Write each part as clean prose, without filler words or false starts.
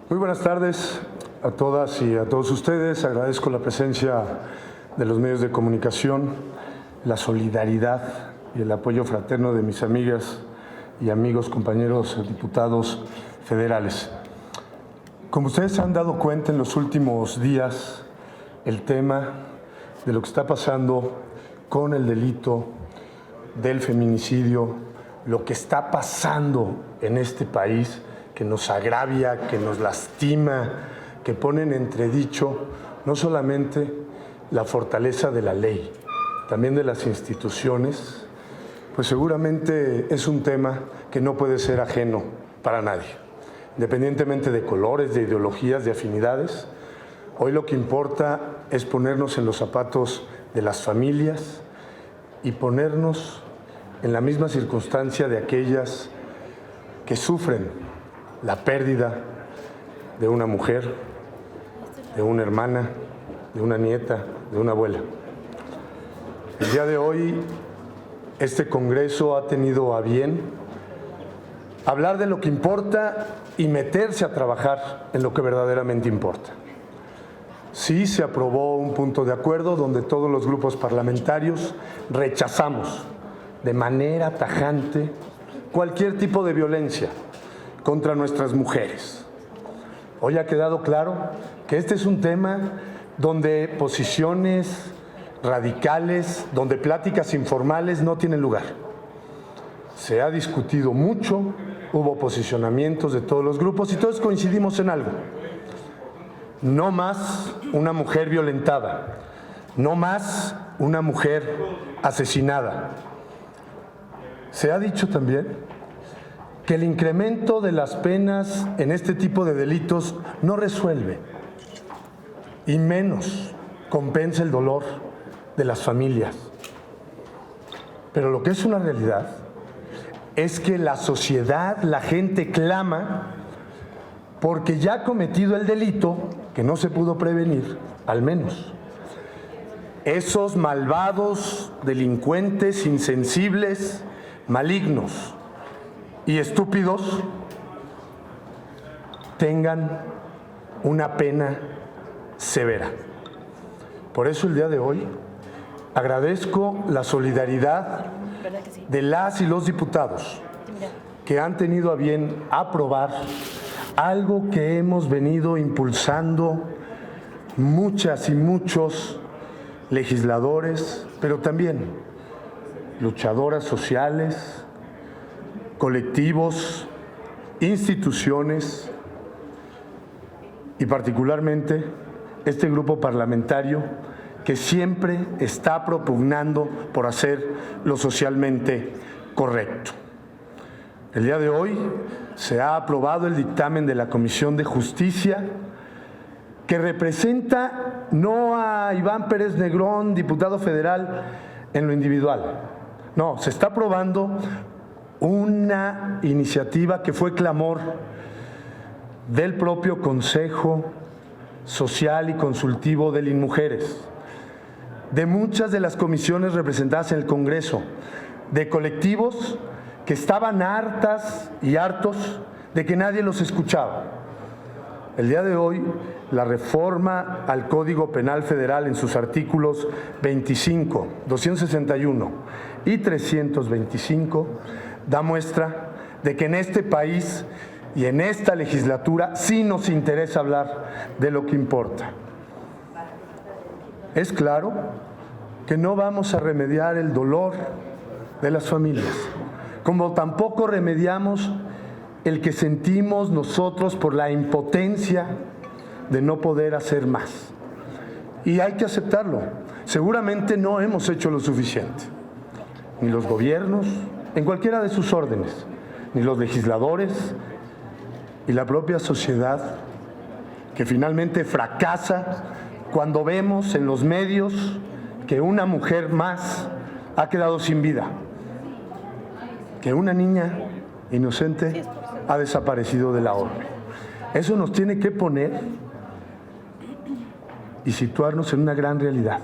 Muy buenas tardes a todas y a todos ustedes. Agradezco la presencia de los medios de comunicación, la solidaridad y el apoyo fraterno de mis amigas y amigos, compañeros diputados federales. Como ustedes se han dado cuenta en los últimos días, el tema de lo que está pasando con el delito del feminicidio, lo que está pasando en este país, que nos agravia, que nos lastima, que pone en entredicho no solamente la fortaleza de la ley, también de las instituciones, pues seguramente es un tema que no puede ser ajeno para nadie, independientemente de colores, de ideologías, de afinidades. Hoy lo que importa es ponernos en los zapatos de las familias y ponernos en la misma circunstancia de aquellas que sufren la pérdida de una mujer, de una hermana, de una nieta, de una abuela. El día de hoy, este Congreso ha tenido a bien hablar de lo que importa y meterse a trabajar en lo que verdaderamente importa. Sí, se aprobó un punto de acuerdo donde todos los grupos parlamentarios rechazamos de manera tajante cualquier tipo de violencia contra nuestras mujeres. Hoy ha quedado claro que este es un tema donde posiciones radicales, donde pláticas informales no tienen lugar. Se ha discutido mucho, hubo posicionamientos de todos los grupos y todos coincidimos en algo. No más una mujer violentada, no más una mujer asesinada. Se ha dicho también que el incremento de las penas en este tipo de delitos no resuelve y menos compensa el dolor de las familias. Pero lo que es una realidad es que la sociedad, la gente clama porque ya ha cometido el delito que no se pudo prevenir, al menos. Esos malvados, delincuentes, insensibles, malignos y estúpidos tengan una pena severa. Por eso el día de hoy agradezco la solidaridad de las y los diputados que han tenido a bien aprobar algo que hemos venido impulsando muchas y muchos legisladores, pero también luchadoras sociales, colectivos, instituciones y particularmente este grupo parlamentario que siempre está propugnando por hacer lo socialmente correcto. El día de hoy se ha aprobado el dictamen de la Comisión de Justicia que representa no a Iván Pérez Negrón, diputado federal, en lo individual. No, se está aprobando una iniciativa que fue clamor del propio Consejo Social y Consultivo de INMujeres, de muchas de las comisiones representadas en el Congreso, de colectivos que estaban hartas y hartos de que nadie los escuchaba. El día de hoy, la reforma al Código Penal Federal en sus artículos 25, 261 y 325 da muestra de que en este país y en esta legislatura sí nos interesa hablar de lo que importa. Es claro que no vamos a remediar el dolor de las familias, como tampoco remediamos el que sentimos nosotros por la impotencia de no poder hacer más. Y hay que aceptarlo. Seguramente no hemos hecho lo suficiente. Ni los gobiernos, en cualquiera de sus órdenes, ni los legisladores y la propia sociedad, que finalmente fracasa cuando vemos en los medios que una mujer más ha quedado sin vida, que una niña inocente ha desaparecido de la orbe. Eso nos tiene que poner y situarnos en una gran realidad.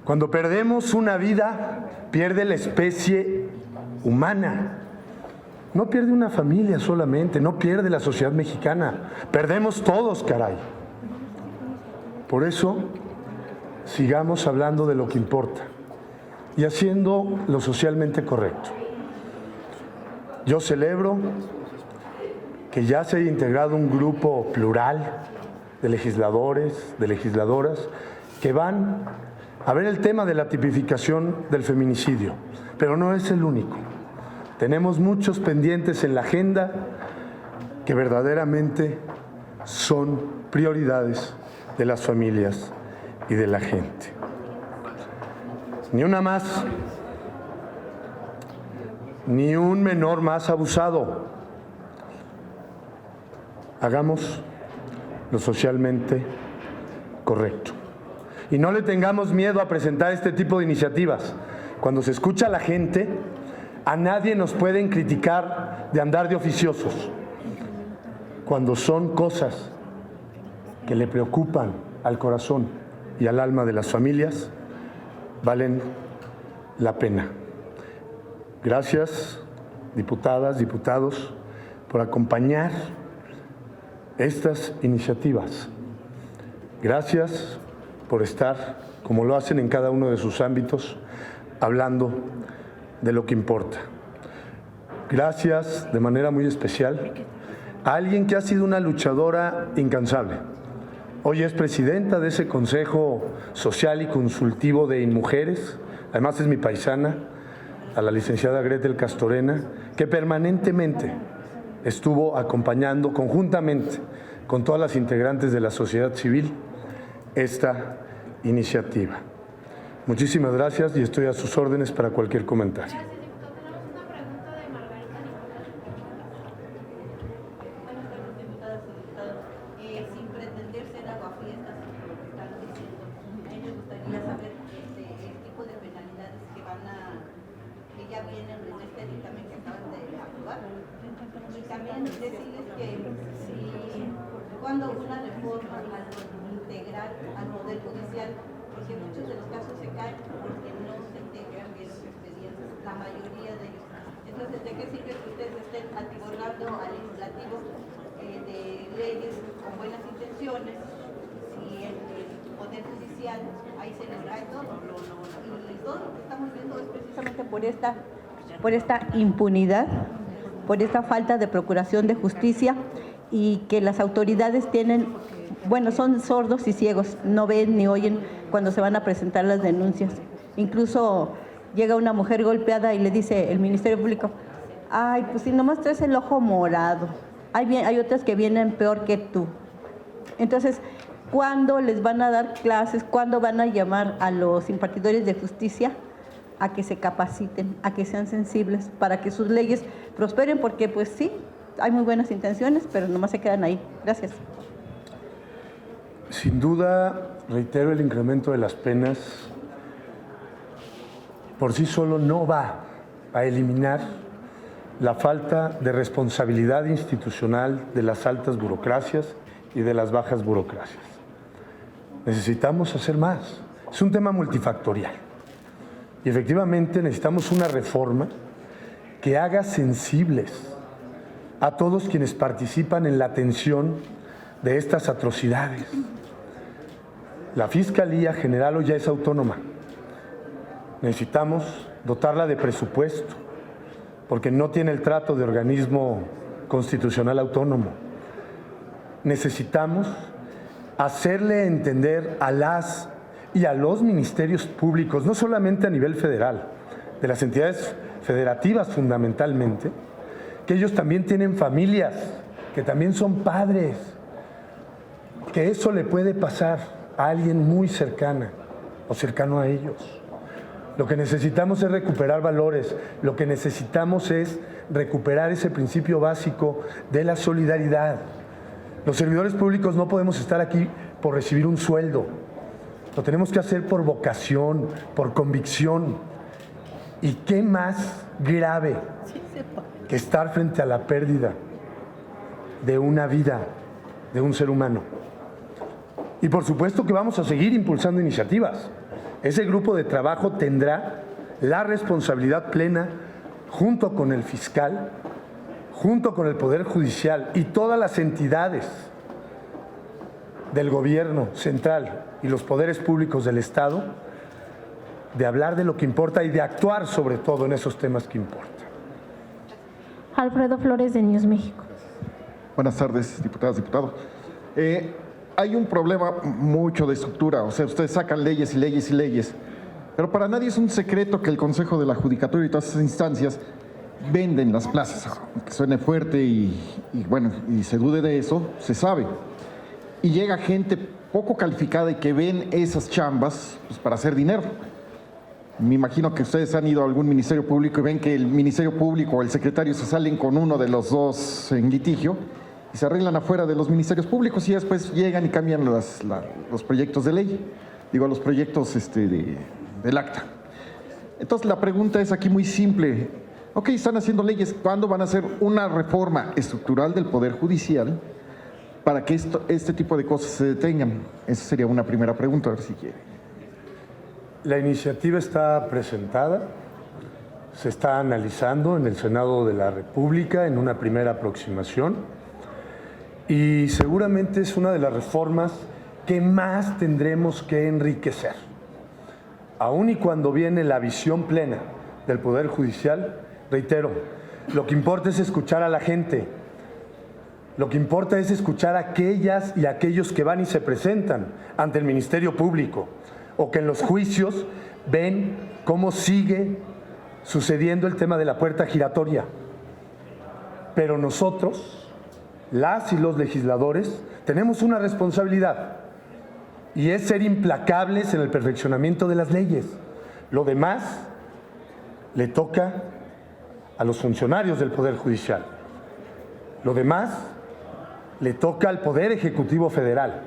Cuando perdemos una vida, pierde la especie humana. No pierde una familia solamente, no pierde la sociedad mexicana, perdemos todos, caray. Por eso, sigamos hablando de lo que importa y haciendo lo socialmente correcto. Yo celebro que ya se haya integrado un grupo plural de legisladores, de legisladoras, que van a ver el tema de la tipificación del feminicidio, pero no es el único. Tenemos muchos pendientes en la agenda que verdaderamente son prioridades de las familias y de la gente. Ni una más, ni un menor más abusado. Hagamos lo socialmente correcto. Y no le tengamos miedo a presentar este tipo de iniciativas. Cuando se escucha a la gente, a nadie nos pueden criticar de andar de oficiosos. Cuando son cosas que le preocupan al corazón y al alma de las familias, valen la pena. Gracias, diputadas, diputados, por acompañar estas iniciativas. Gracias por estar, como lo hacen en cada uno de sus ámbitos, hablando de lo que importa. Gracias de manera muy especial a alguien que ha sido una luchadora incansable. Hoy es presidenta de ese Consejo Social y Consultivo de InMujeres, además es mi paisana, a la licenciada Gretel Castorena, que permanentemente estuvo acompañando conjuntamente con todas las integrantes de la sociedad civil esta iniciativa. Muchísimas gracias y estoy a sus órdenes para cualquier comentario. Gracias, diputado. Tenemos una pregunta de Margarita Nicolás. Buenas tardes, diputadas y diputados. Sin pretender ser aguafiestas por lo que están diciendo, a mí me gustaría saber el tipo de penalidades que ya vienen en este dictamen que acaban de aprobar. Y también decirles que cuando una reforma al integrar al Poder Judicial, porque muchos de los casos se caen porque no se integran bien los expedientes, la mayoría de ellos. Entonces, ¿de qué sirve que ustedes estén atiborrando al legislativo de leyes con buenas intenciones si el Poder Judicial ahí se les cae todo? Y todo lo que estamos viendo es precisamente por esta impunidad, por esta falta de procuración de justicia, y que las autoridades son sordos y ciegos, no ven ni oyen cuando se van a presentar las denuncias. Incluso llega una mujer golpeada y le dice el Ministerio Público: ay, pues si nomás traes el ojo morado, hay otras que vienen peor que tú. Entonces, ¿cuándo les van a dar clases? ¿Cuándo van a llamar a los impartidores de justicia a que se capaciten, a que sean sensibles, para que sus leyes prosperen? Porque pues sí, hay muy buenas intenciones, pero nomás se quedan ahí. Gracias. Sin duda, reitero, el incremento de las penas por sí solo no va a eliminar la falta de responsabilidad institucional de las altas burocracias y de las bajas burocracias. Necesitamos hacer más. Es un tema multifactorial. Y efectivamente necesitamos una reforma que haga sensibles a todos quienes participan en la atención de estas atrocidades. La Fiscalía General hoy ya es autónoma. Necesitamos dotarla de presupuesto, porque no tiene el trato de organismo constitucional autónomo. Necesitamos hacerle entender a las y a los ministerios públicos, no solamente a nivel federal, de las entidades federativas fundamentalmente, que ellos también tienen familias, que también son padres, que eso le puede pasar a alguien muy cercana o cercano a ellos. Lo que necesitamos es recuperar valores, lo que necesitamos es recuperar ese principio básico de la solidaridad. Los servidores públicos no podemos estar aquí por recibir un sueldo, lo tenemos que hacer por vocación, por convicción. ¿Y qué más grave que estar frente a la pérdida de una vida, de un ser humano? Y por supuesto que vamos a seguir impulsando iniciativas. Ese grupo de trabajo tendrá la responsabilidad plena, junto con el fiscal, junto con el Poder Judicial y todas las entidades del gobierno central y los poderes públicos del Estado, de hablar de lo que importa y de actuar sobre todo en esos temas que importan. Alfredo Flores, de News México. Buenas tardes, diputadas, diputados. Hay un problema mucho de estructura, o sea, ustedes sacan leyes y leyes y leyes, pero para nadie es un secreto que el Consejo de la Judicatura y todas esas instancias venden las plazas, aunque suene fuerte y se dude de eso, se sabe. Y llega gente poco calificada y que ven esas chambas pues, para hacer dinero. Me imagino que ustedes han ido a algún ministerio público y ven que el ministerio público o el secretario se salen con uno de los dos en litigio y se arreglan afuera de los ministerios públicos y después llegan y cambian los proyectos de ley, los proyectos del acta. Entonces la pregunta es aquí muy simple. Ok, están haciendo leyes, ¿cuándo van a hacer una reforma estructural del Poder Judicial para que este tipo de cosas se detengan? Esa sería una primera pregunta, a ver si quiere. La iniciativa está presentada, se está analizando en el Senado de la República en una primera aproximación y seguramente es una de las reformas que más tendremos que enriquecer. Aun y cuando viene la visión plena del Poder Judicial, reitero, lo que importa es escuchar a la gente, lo que importa es escuchar a aquellas y aquellos que van y se presentan ante el Ministerio Público, o que en los juicios ven cómo sigue sucediendo el tema de la puerta giratoria. Pero nosotros, las y los legisladores, tenemos una responsabilidad y es ser implacables en el perfeccionamiento de las leyes. Lo demás le toca a los funcionarios del Poder Judicial. Lo demás le toca al Poder Ejecutivo Federal.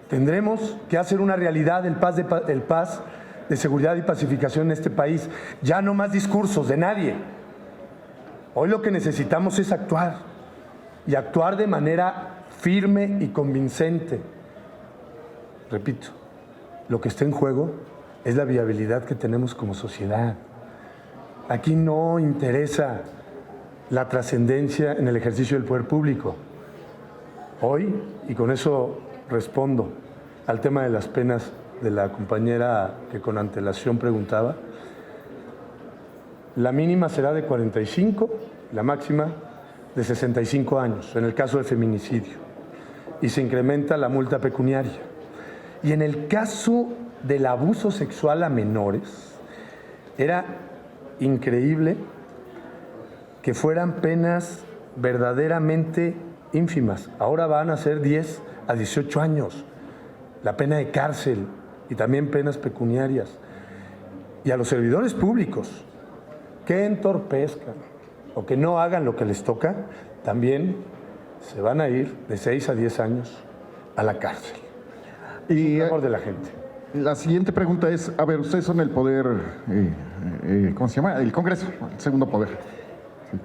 Tendremos que hacer una realidad el paz de seguridad y pacificación en este país. Ya no más discursos de nadie. Hoy lo que necesitamos es actuar, y actuar de manera firme y convincente. Repito, lo que está en juego es la viabilidad que tenemos como sociedad. Aquí no interesa la trascendencia en el ejercicio del poder público. Hoy, y con eso respondo al tema de las penas de la compañera que con antelación preguntaba, la mínima será de 45, la máxima de 65 años, en el caso de feminicidio, y se incrementa la multa pecuniaria. Y en el caso del abuso sexual a menores, era increíble que fueran penas verdaderamente ínfimas. Ahora van a ser 10 a 18 años, la pena de cárcel y también penas pecuniarias. Y a los servidores públicos que entorpezcan o que no hagan lo que les toca, también se van a ir de 6 a 10 años a la cárcel. Y por favor de la gente. La siguiente pregunta es, a ver, ustedes son el poder, ¿cómo se llama? El Congreso, el segundo poder. Sí.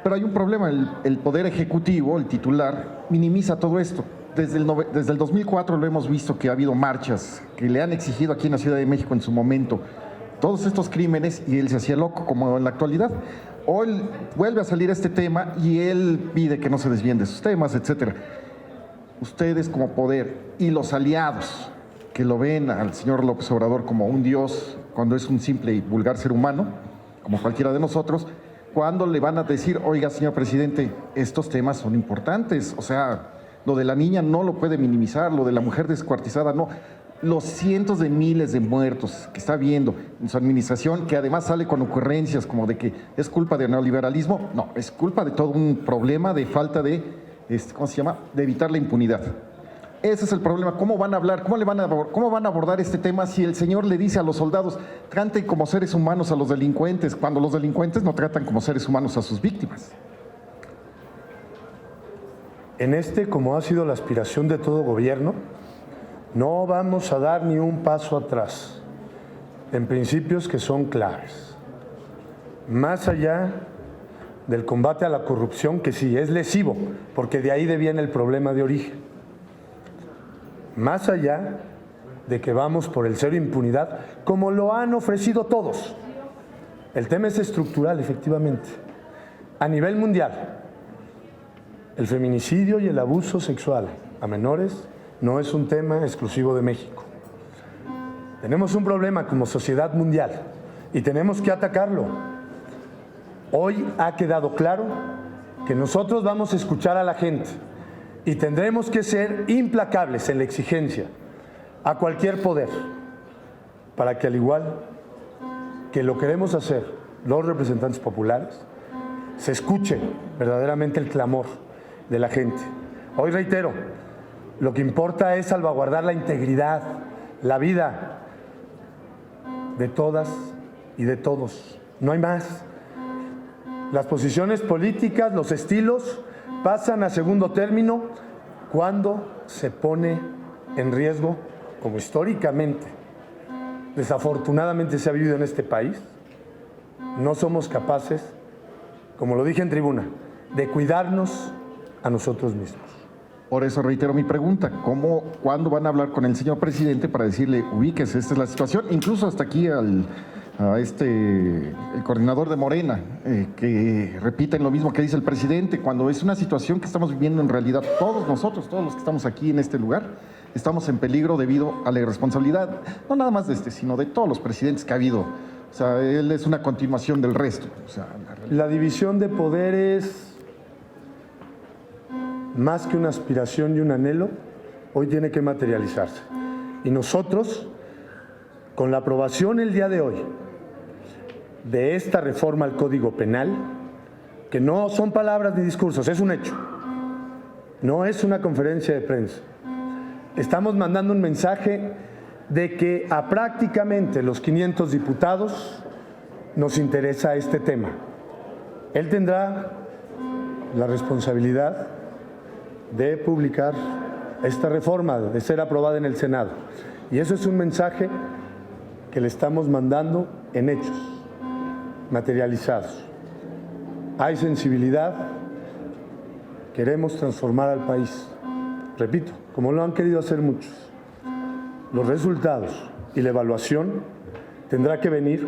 Pero hay un problema, el Poder Ejecutivo, el titular, minimiza todo esto. Desde el 2004 lo hemos visto que ha habido marchas que le han exigido aquí en la Ciudad de México en su momento todos estos crímenes y él se hacía loco como en la actualidad. Hoy vuelve a salir este tema y él pide que no se desvíen de sus temas, etcétera. Ustedes como poder y los aliados que lo ven al señor López Obrador como un dios cuando es un simple y vulgar ser humano, como cualquiera de nosotros, ¿cuándo le van a decir, oiga, señor presidente, estos temas son importantes? O sea, lo de la niña no lo puede minimizar, lo de la mujer descuartizada no. Los cientos de miles de muertos que está viendo en su administración, que además sale con ocurrencias como de que es culpa del neoliberalismo, no, es culpa de todo un problema de falta de, ¿cómo se llama?, de evitar la impunidad. Ese es el problema. ¿Cómo van a hablar? ¿Cómo van a abordar este tema si el señor le dice a los soldados, traten como seres humanos a los delincuentes, cuando los delincuentes no tratan como seres humanos a sus víctimas? En como ha sido la aspiración de todo gobierno, no vamos a dar ni un paso atrás en principios que son claves. Más allá del combate a la corrupción, que sí es lesivo, porque de ahí deviene el problema de origen. Más allá de que vamos por el cero impunidad, como lo han ofrecido todos. El tema es estructural, efectivamente. A nivel mundial, el feminicidio y el abuso sexual a menores no es un tema exclusivo de México. Tenemos un problema como sociedad mundial y tenemos que atacarlo. Hoy ha quedado claro que nosotros vamos a escuchar a la gente y tendremos que ser implacables en la exigencia a cualquier poder para que, al igual que lo queremos hacer los representantes populares, se escuche verdaderamente el clamor de la gente. Hoy reitero, lo que importa es salvaguardar la integridad, la vida de todas y de todos. No hay más. Las posiciones políticas, los estilos, pasan a segundo término cuando se pone en riesgo, como históricamente, desafortunadamente se ha vivido en este país. No somos capaces, como lo dije en tribuna, de cuidarnos a nosotros mismos. Por eso reitero mi pregunta, ¿cuándo van a hablar con el señor presidente para decirle, ubíquese, esta es la situación? Incluso hasta aquí el coordinador de Morena, que repiten lo mismo que dice el presidente, cuando es una situación que estamos viviendo en realidad todos nosotros, todos los que estamos aquí en este lugar, estamos en peligro debido a la irresponsabilidad, no nada más de sino de todos los presidentes que ha habido. O sea, él es una continuación del resto. O sea, la división de poderes, más que una aspiración y un anhelo, hoy tiene que materializarse. Y nosotros, con la aprobación el día de hoy de esta reforma al Código Penal, que no son palabras ni discursos, es un hecho, no es una conferencia de prensa, estamos mandando un mensaje de que a prácticamente los 500 diputados nos interesa este tema. Él tendrá la responsabilidad de publicar esta reforma, de ser aprobada en el Senado. Y eso es un mensaje que le estamos mandando en hechos, materializados. Hay sensibilidad, queremos transformar al país. Repito, como lo han querido hacer muchos. Los resultados y la evaluación tendrá que venir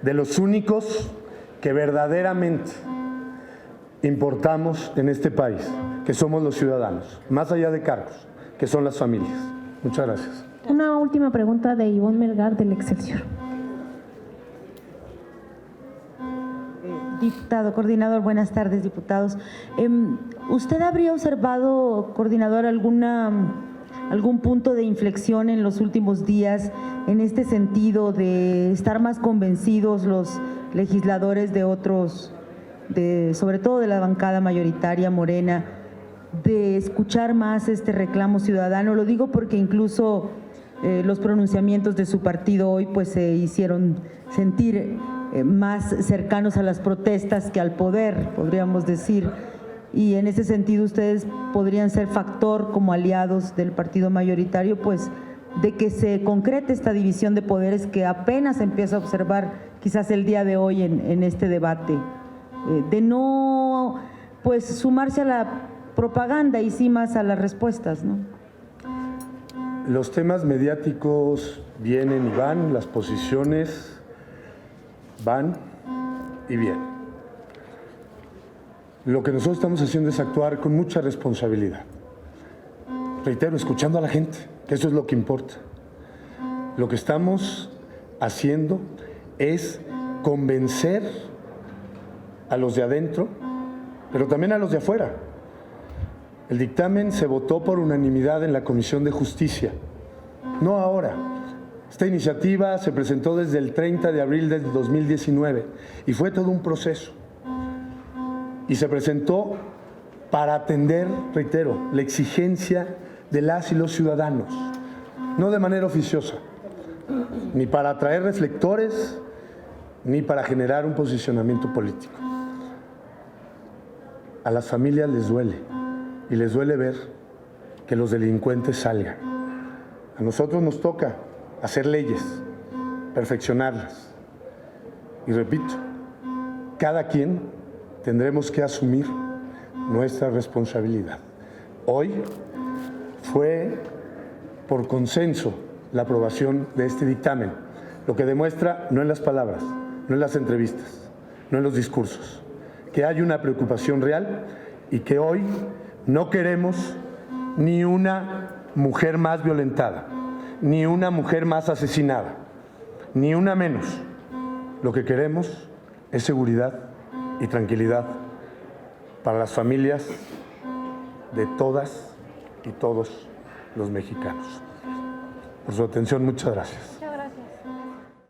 de los únicos que verdaderamente importamos en este país, que somos los ciudadanos, más allá de cargos, que son las familias. Muchas gracias. Una última pregunta de Ivonne Melgar del Excelsior. Diputado, coordinador, buenas tardes, diputados. ¿Usted habría observado, coordinador, algún punto de inflexión en los últimos días en este sentido de estar más convencidos los legisladores de otros, sobre todo de la bancada mayoritaria Morena, de escuchar más este reclamo ciudadano? Lo digo porque incluso los pronunciamientos de su partido hoy pues se hicieron sentir más cercanos a las protestas que al poder, podríamos decir, y en ese sentido ustedes podrían ser factor como aliados del partido mayoritario, pues de que se concrete esta división de poderes que apenas se empieza a observar quizás el día de hoy en este debate, de no pues sumarse a la propaganda y sí más a las respuestas, ¿no? Los temas mediáticos vienen y van, las posiciones van y vienen. Lo que nosotros estamos haciendo es actuar con mucha responsabilidad. Reitero, escuchando a la gente, que eso es lo que importa. Lo que estamos haciendo es convencer a los de adentro, pero también a los de afuera. El dictamen se votó por unanimidad en la Comisión de Justicia, no ahora. Esta iniciativa se presentó desde el 30 de abril de 2019 y fue todo un proceso. Y se presentó para atender, reitero, la exigencia de las y los ciudadanos, no de manera oficiosa, ni para atraer reflectores, ni para generar un posicionamiento político. A las familias les duele, y les duele ver que los delincuentes salgan. A nosotros nos toca hacer leyes, perfeccionarlas. Y repito, cada quien tendremos que asumir nuestra responsabilidad. Hoy fue por consenso la aprobación de este dictamen, lo que demuestra no en las palabras, no en las entrevistas, no en los discursos, que hay una preocupación real y que hoy no queremos ni una mujer más violentada, ni una mujer más asesinada, ni una menos. Lo que queremos es seguridad y tranquilidad para las familias de todas y todos los mexicanos. Por su atención, muchas gracias.